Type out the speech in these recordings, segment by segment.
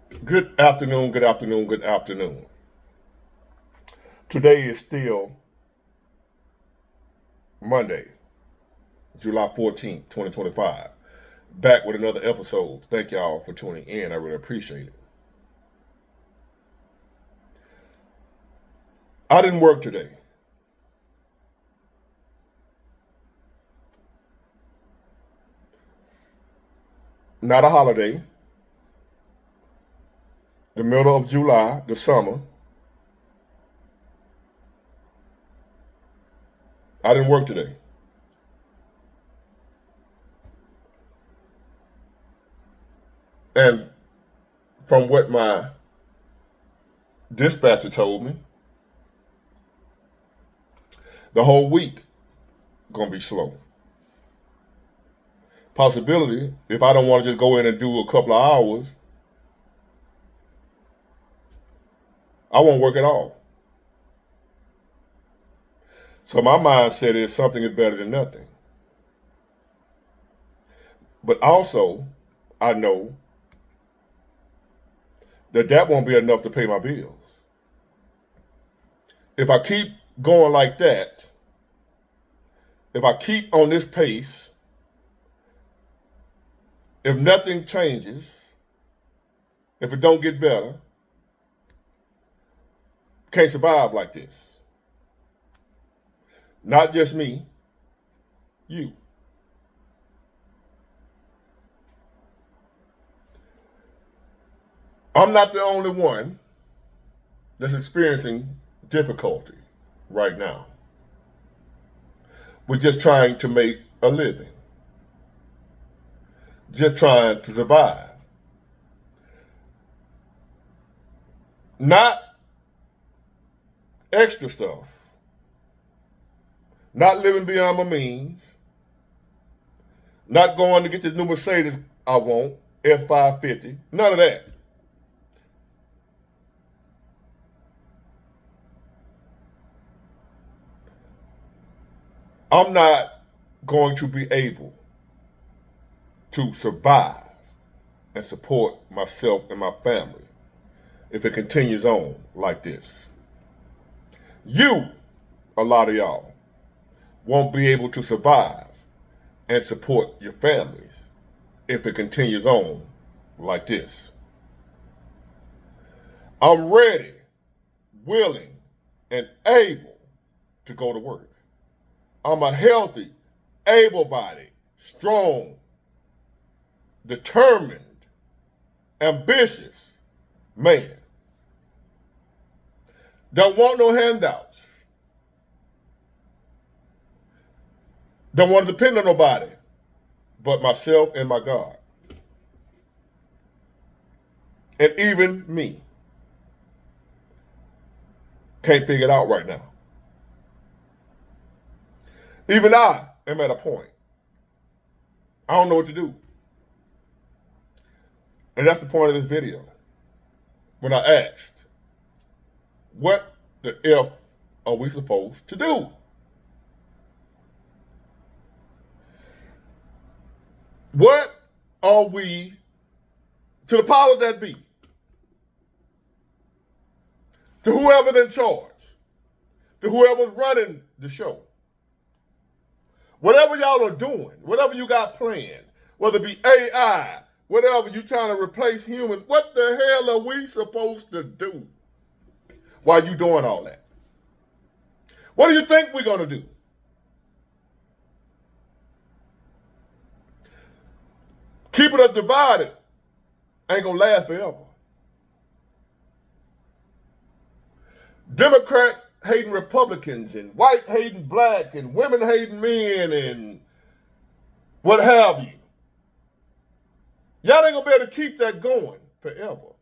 Good afternoon, good afternoon, good afternoon. Today is still Monday, July 14th, 2025. Back with another episode. Thank y'all for tuning in. I really appreciate it. I didn't work today. Not a holiday. The middle of July, the summer. I didn't work today. And from what my dispatcher told me, the whole week gonna be slow. Possibility, if I don't want to just go in and do a couple of hours, I won't work at all. So my mindset is something is better than nothing. But also, I know that won't be enough to pay my bills. If I keep going like that, if I keep on this pace, if nothing changes, if it don't get better, can't survive like this. Not just me, you. I'm not the only one that's experiencing difficulty right now. We're just trying to make a living, just trying to survive. Not extra stuff, not living beyond my means, not going to get this new Mercedes I want, F550, none of that. I'm not going to be able to survive and support myself and my family if it continues on like this. You, a lot of y'all, won't be able to survive and support your families if it continues on like this. I'm ready, willing, and able to go to work. I'm a healthy, able bodied, strong, determined, ambitious man. Don't want no handouts. Don't want to depend on nobody but myself and my God. And even me can't figure it out right now. Even I am at a point. I don't know what to do. And that's the point of this video. When I asked, what the F are we supposed to do? What are we, to the powers that be, to whoever's in charge, to whoever's running the show, whatever y'all are doing, whatever you got planned, whether it be AI, whatever you trying to replace humans, what the hell are we supposed to do while you doing all that? What do you think we're going to do? Keeping us divided ain't going to last forever. Democrats hating Republicans and white hating black and women hating men and what have you. Y'all ain't going to be able to keep that going forever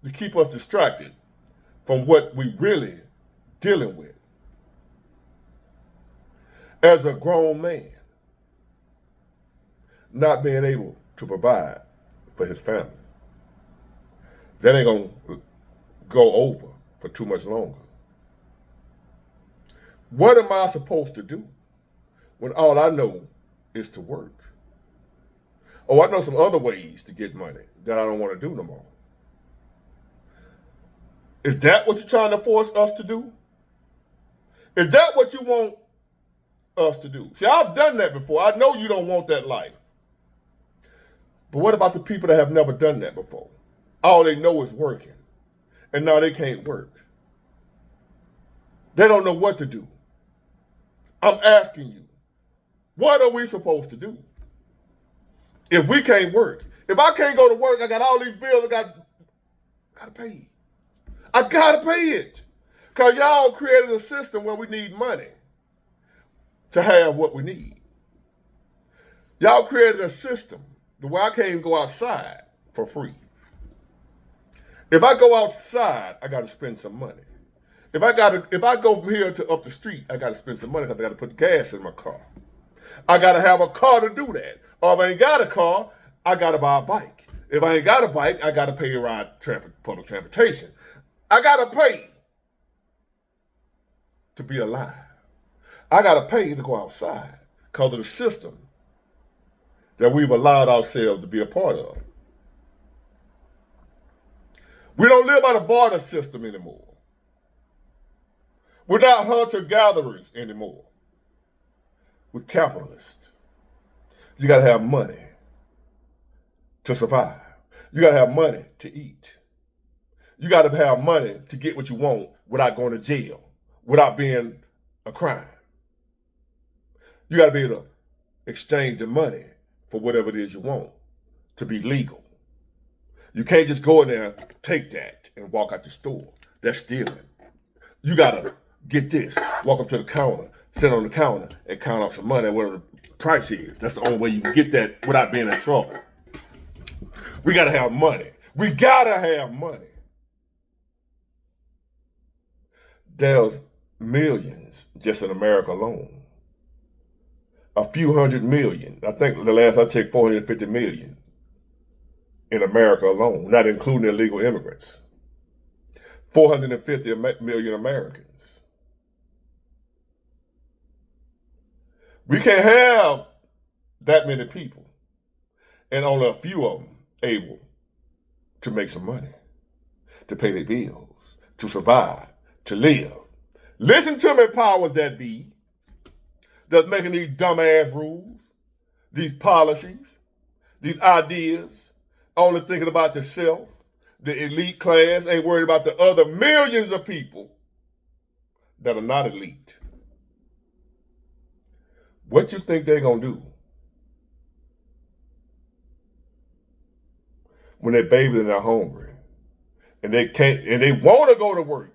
to keep us distracted from what we really dealing with. As a grown man, not being able to provide for his family. That ain't going to go over for too much longer. What am I supposed to do when all I know is to work? Oh, I know some other ways to get money that I don't want to do no more. Is that what you're trying to force us to do? Is that what you want us to do? See, I've done that before. I know you don't want that life. But what about the people that have never done that before? All they know is working. And now they can't work. They don't know what to do. I'm asking you, what are we supposed to do if we can't work? If I can't go to work, I got all these bills gotta pay. I gotta pay it. Because y'all created a system where we need money to have what we need. Y'all created a system where I can't even go outside for free. If I go outside, I gotta spend some money. If I go from here to up the street, I gotta spend some money because I gotta put gas in my car. I gotta have a car to do that. Or if I ain't got a car, I gotta buy a bike. If I ain't got a bike, I gotta pay to ride public transportation. I gotta pay to be alive. I gotta pay to go outside because of the system that we've allowed ourselves to be a part of. We don't live by the barter system anymore. We're not hunter-gatherers anymore. We're capitalists. You gotta have money to survive. You gotta have money to eat. You gotta have money to get what you want without going to jail, without being a crime. You gotta be able to exchange the money for whatever it is you want to be legal. You can't just go in there, take that, and walk out the store. That's stealing. You gotta get this, walk up to the counter, sit on the counter, and count out some money, whatever the price is. That's the only way you can get that without being in trouble. We gotta have money. We gotta have money. There's millions just in America alone. A few hundred million. I think the last I checked, 450 million in America alone, not including illegal immigrants. 450 million Americans. We can't have that many people and only a few of them able to make some money, to pay their bills, to survive, to live. Listen to me, powers that be, that's making these dumbass rules, these policies, these ideas, only thinking about yourself. The elite class ain't worried about the other millions of people that are not elite. What you think they're gonna do when their babies and they're hungry and they can't and they want to go to work?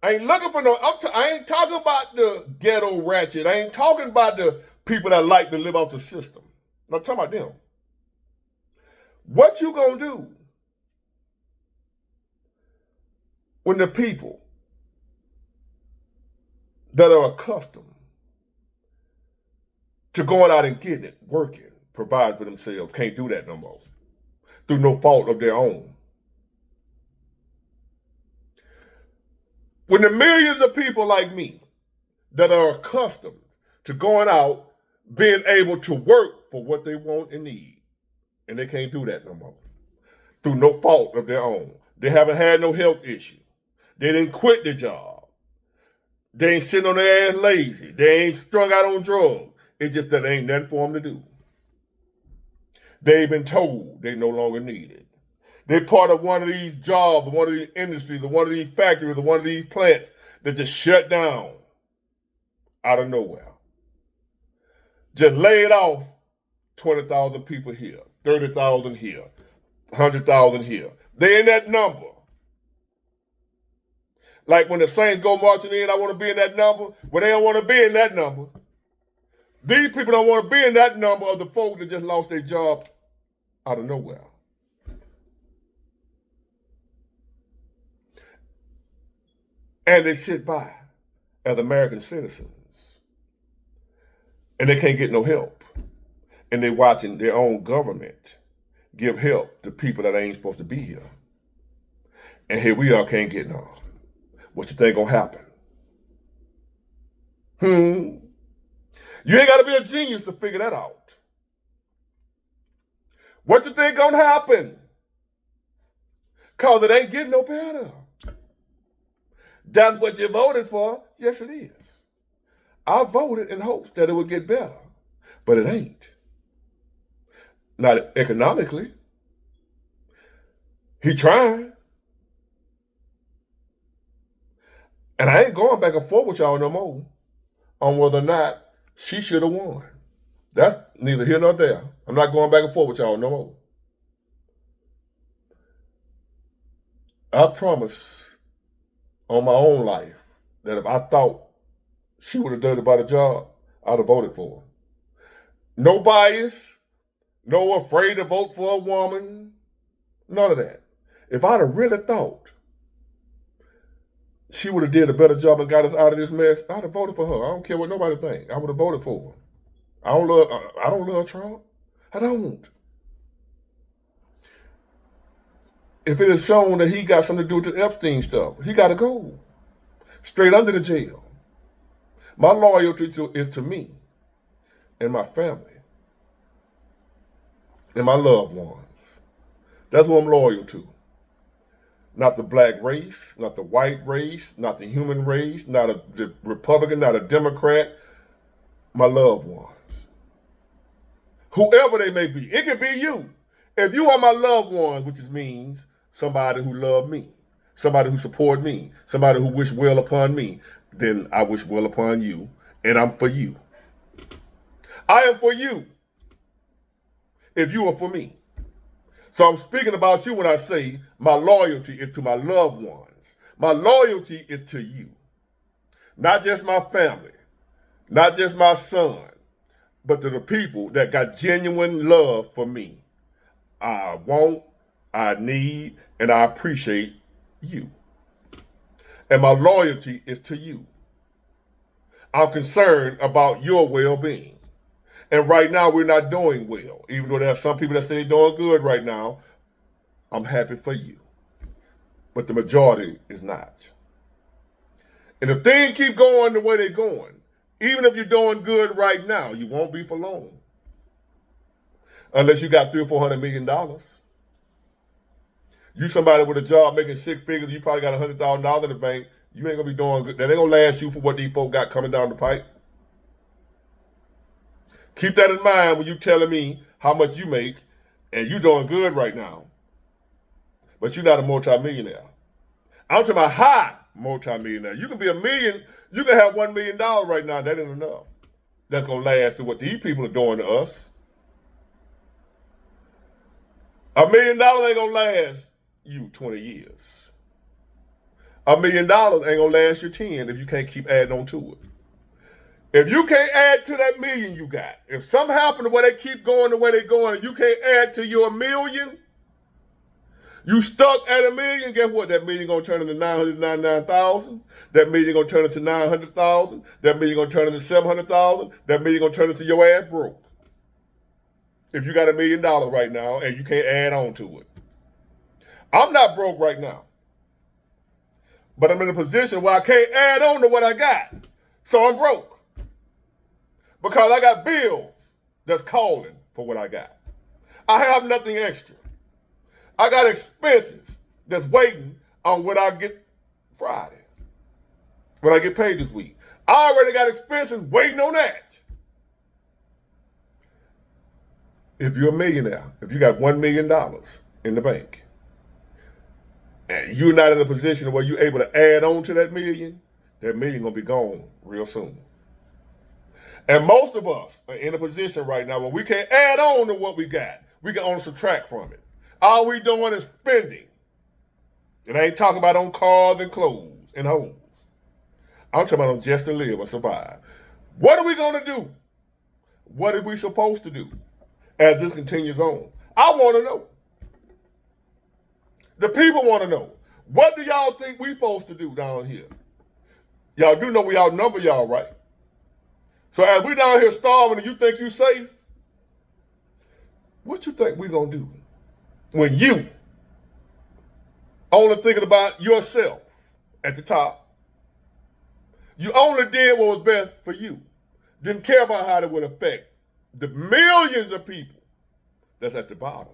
I ain't looking for no. I ain't talking about the ghetto ratchet. I ain't talking about the people that like to live off the system. I'm not talking about them. What you gonna do when the people that are accustomed to going out and getting it, working, providing for themselves, can't do that no more through no fault of their own? When the millions of people like me that are accustomed to going out, being able to work for what they want and need, and they can't do that no more through no fault of their own. They haven't had no health issue. They didn't quit their job. They ain't sitting on their ass lazy. They ain't strung out on drugs. It's just that ain't nothing for them to do. They've been told they no longer need it. They're part of one of these jobs, one of these industries, or one of these factories, or one of these plants that just shut down out of nowhere. Just laid off 20,000 people here, 30,000 here, 100,000 here. They in that number. Like when the Saints go marching in, I want to be in that number. Well, they don't want to be in that number. These people don't want to be in that number of the folks that just lost their job out of nowhere. And they sit by as American citizens. And they can't get no help. And they're watching their own government give help to people that ain't supposed to be here. And here we are, can't get none. What you think gonna happen? You ain't gotta be a genius to figure that out. What you think gonna happen? Cause it ain't getting no better. That's what you voted for? Yes, it is. I voted in hopes that it would get better, but it ain't. Not economically. He trying. And I ain't going back and forth with y'all no more on whether or not she should have won. That's neither here nor there. I'm not going back and forth with y'all no more. I promise on my own life that if I thought she would have done about the job, I'd have voted for her. No bias, no afraid to vote for a woman, none of that. If I'd have really thought she would have did a better job and got us out of this mess, I'd have voted for her. I don't care what nobody think. I would have voted for her. I don't love Trump. I don't. If it is shown that he got something to do with the Epstein stuff, he got to go straight under the jail. My loyalty is to me and my family and my loved ones. That's what I'm loyal to. Not the black race, not the white race, not the human race, not a Republican, not a Democrat. My loved ones. Whoever they may be. It could be you. If you are my loved ones, which means somebody who loved me, somebody who support me, somebody who wish well upon me, then I wish well upon you, and I'm for you. I am for you if you are for me. So I'm speaking about you when I say my loyalty is to my loved ones. My loyalty is to you. Not just my family, not just my son, but to the people that got genuine love for me. I want, I need, and I appreciate you. And my loyalty is to you. I'm concerned about your well-being. And right now, we're not doing well. Even though there are some people that say they're doing good right now, I'm happy for you. But the majority is not. And if things keep going the way they're going, even if you're doing good right now, you won't be for long. Unless you got $300 or $400 million. You somebody with a job making six figures, you probably got $100,000 in the bank, you ain't gonna be doing good. That ain't gonna last you for what these folk got coming down the pipe. Keep that in mind when you telling me how much you make and you doing good right now. But you're not a multimillionaire. I'm talking about high multimillionaire. You can be a million, you can have $1 million right now, that ain't enough. That's gonna last to what these people are doing to us. $1 million ain't gonna last you 20 years. $1 million ain't gonna last you 10 if you can't keep adding on to it. If you can't add to that million you got, if something happened where they keep going the way they're going and you can't add to your million, you stuck at $1 million, guess what? That million gonna turn into 999,000. That million gonna turn into 900,000. That million gonna turn into 700,000. That million gonna turn into your ass broke. If you got $1 million right now and you can't add on to it. I'm not broke right now. But I'm in a position where I can't add on to what I got. So I'm broke. Because I got bills that's calling for what I got. I have nothing extra. I got expenses that's waiting on what I get Friday. When I get paid this week. I already got expenses waiting on that. If you're a millionaire, if you got $1 million in the bank, and you're not in a position where you're able to add on to that million gonna be gone real soon. And most of us are in a position right now where we can't add on to what we got. We can only subtract from it. All we doing is spending. And I ain't talking about on cars and clothes and homes. I'm talking about on just to live and survive. What are we gonna do? What are we supposed to do as this continues on? I want to know. The people want to know. What do y'all think we supposed to do down here? Y'all do know we outnumber y'all, right? So as we down here starving and you think you safe, what you think we gonna do when you only thinking about yourself at the top? You only did what was best for you. Didn't care about how it would affect the millions of people that's at the bottom.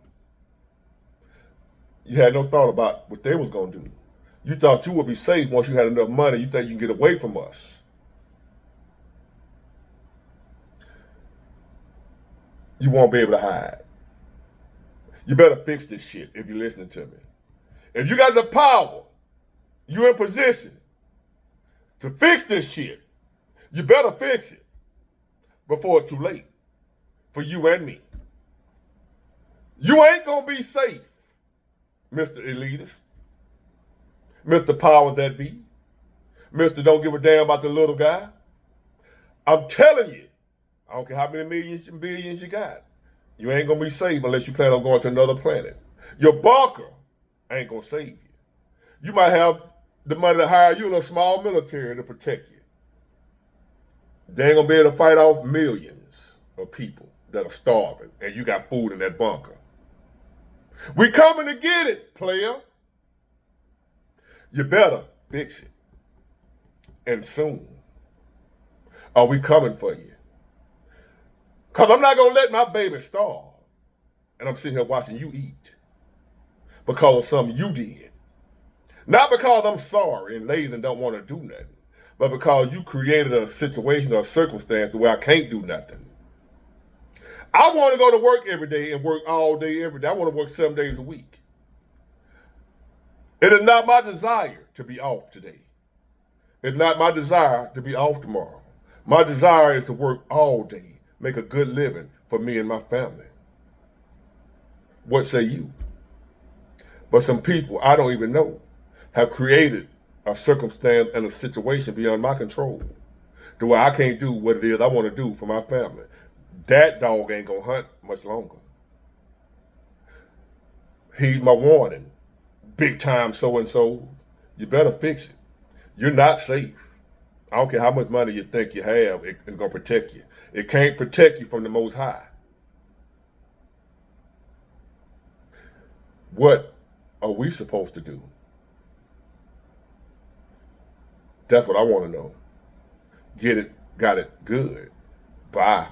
You had no thought about what they was gonna do. You thought you would be safe once you had enough money. You think you can get away from us. You won't be able to hide. You better fix this shit if you're listening to me. If you got the power, you're in position to fix this shit. You better fix it before it's too late for you and me. You ain't gonna be safe, Mr. Elitist, Mr. Power That Be, Mr. Don't Give a Damn About the Little Guy. I'm telling you, I don't care how many millions and billions you got. You ain't gonna be safe unless you plan on going to another planet. Your bunker ain't gonna save you. You might have the money to hire you in a small military to protect you. They ain't gonna be able to fight off millions of people that are starving, and you got food in that bunker. We coming to get it, player. You better fix it. And soon. Are we coming for you? Because I'm not going to let my baby starve. And I'm sitting here watching you eat. Because of something you did. Not because I'm sorry and lazy and don't want to do nothing. But because you created a situation or a circumstance where I can't do nothing. I want to go to work every day and work all day every day. I want to work 7 days a week. It is not my desire to be off today. It's not my desire to be off tomorrow. My desire is to work all day, make a good living for me and my family. What say you? But some people I don't even know have created a circumstance and a situation beyond my control to where I can't do what it is I want to do for my family. That dog ain't gonna hunt much longer. Heed my warning. Big time so-and-so. You better fix it. You're not safe. I don't care how much money you think you have, it's gonna protect you. It can't protect you from the Most High. What are we supposed to do? That's what I want to know. Get it, got it, good. Bye.